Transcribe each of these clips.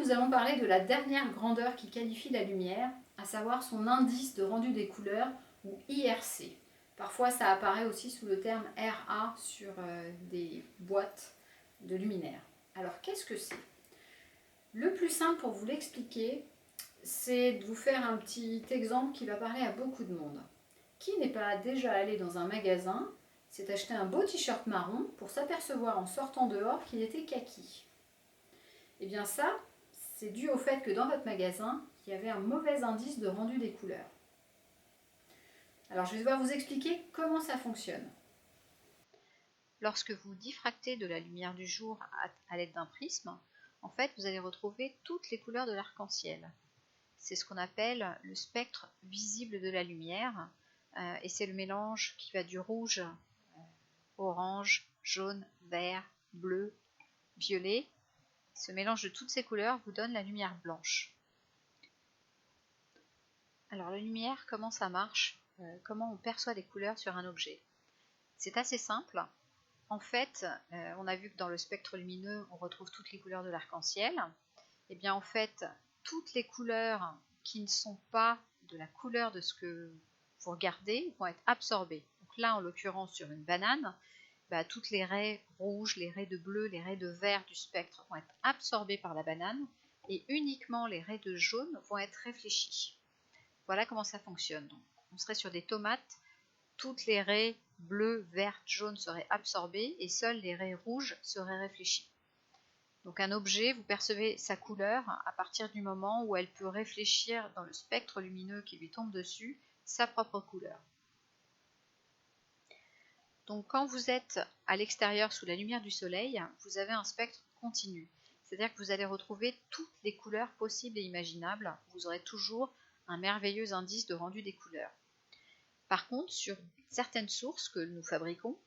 nous allons parler de la dernière grandeur qui qualifie la lumière, à savoir son indice de rendu des couleurs, ou IRC. Parfois, ça apparaît aussi sous le terme RA sur des boîtes de luminaires. Alors, qu'est-ce que c'est? Le plus simple pour vous l'expliquer, c'est de vous faire un petit exemple qui va parler à beaucoup de monde. Qui n'est pas déjà allé dans un magasin, s'est acheté un beau t-shirt marron pour s'apercevoir en sortant dehors qu'il était kaki? Et bien ça, c'est dû au fait que dans votre magasin, il y avait un mauvais indice de rendu des couleurs. Alors je vais devoir vous expliquer comment ça fonctionne. Lorsque vous diffractez de la lumière du jour à l'aide d'un prisme, en fait, vous allez retrouver toutes les couleurs de l'arc-en-ciel. C'est ce qu'on appelle le spectre visible de la lumière, et c'est le mélange qui va du rouge, orange, jaune, vert, bleu, violet. Ce mélange de toutes ces couleurs vous donne la lumière blanche. Alors la lumière, comment ça marche? Comment on perçoit les couleurs sur un objet? C'est assez simple. En fait, on a vu que dans le spectre lumineux, on retrouve toutes les couleurs de l'arc-en-ciel. Et bien en fait, toutes les couleurs qui ne sont pas de la couleur de ce que vous regardez vont être absorbées. Donc là, en l'occurrence, sur une banane, toutes les raies rouges, les raies de bleu, les raies de vert du spectre vont être absorbées par la banane et uniquement les raies de jaune vont être réfléchies. Voilà comment ça fonctionne. Donc, on serait sur des tomates, toutes les raies bleues, vertes, jaunes seraient absorbées et seules les raies rouges seraient réfléchies. Donc un objet, vous percevez sa couleur à partir du moment où elle peut réfléchir dans le spectre lumineux qui lui tombe dessus sa propre couleur. Donc quand vous êtes à l'extérieur sous la lumière du soleil, vous avez un spectre continu. C'est-à-dire que vous allez retrouver toutes les couleurs possibles et imaginables. Vous aurez toujours un merveilleux indice de rendu des couleurs. Par contre, sur certaines sources que nous fabriquons,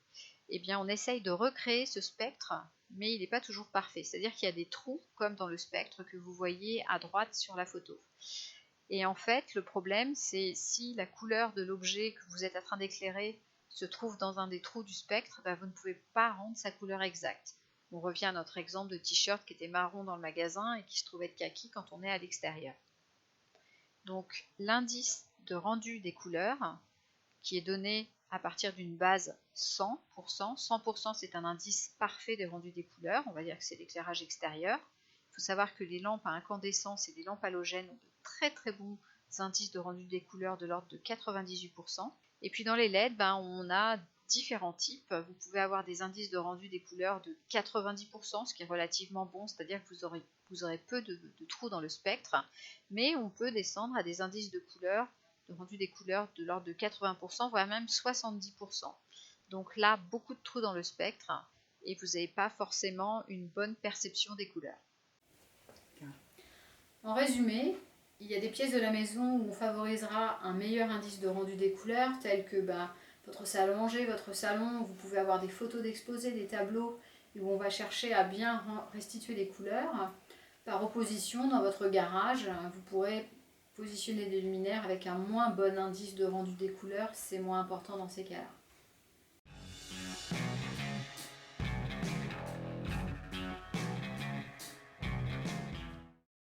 eh bien, on essaye de recréer ce spectre, mais il n'est pas toujours parfait. C'est-à-dire qu'il y a des trous, comme dans le spectre que vous voyez à droite sur la photo. Et en fait, le problème, c'est si la couleur de l'objet que vous êtes en train d'éclairer se trouve dans un des trous du spectre, vous ne pouvez pas rendre sa couleur exacte. On revient à notre exemple de t-shirt qui était marron dans le magasin et qui se trouvait de kaki quand on est à l'extérieur. Donc l'indice de rendu des couleurs, qui est donné à partir d'une base 100%. 100% c'est un indice parfait de rendu des couleurs, on va dire que c'est l'éclairage extérieur. Il faut savoir que les lampes à incandescence et les lampes halogènes ont de très très bons indices de rendu des couleurs de l'ordre de 98%. Et puis dans les LED, on a différents types. Vous pouvez avoir des indices de rendu des couleurs de 90%, ce qui est relativement bon, c'est-à-dire que vous aurez peu de trous dans le spectre, mais on peut descendre à des indices de couleurs de rendu des couleurs de l'ordre de 80%, voire même 70%. Donc là, beaucoup de trous dans le spectre et vous n'avez pas forcément une bonne perception des couleurs. En résumé, il y a des pièces de la maison où on favorisera un meilleur indice de rendu des couleurs, tels que votre salle à manger, votre salon, où vous pouvez avoir des photos d'exposés, des tableaux, où on va chercher à bien restituer les couleurs. Par opposition, dans votre garage, vous pourrez positionner des luminaires avec un moins bon indice de rendu des couleurs, c'est moins important dans ces cas-là.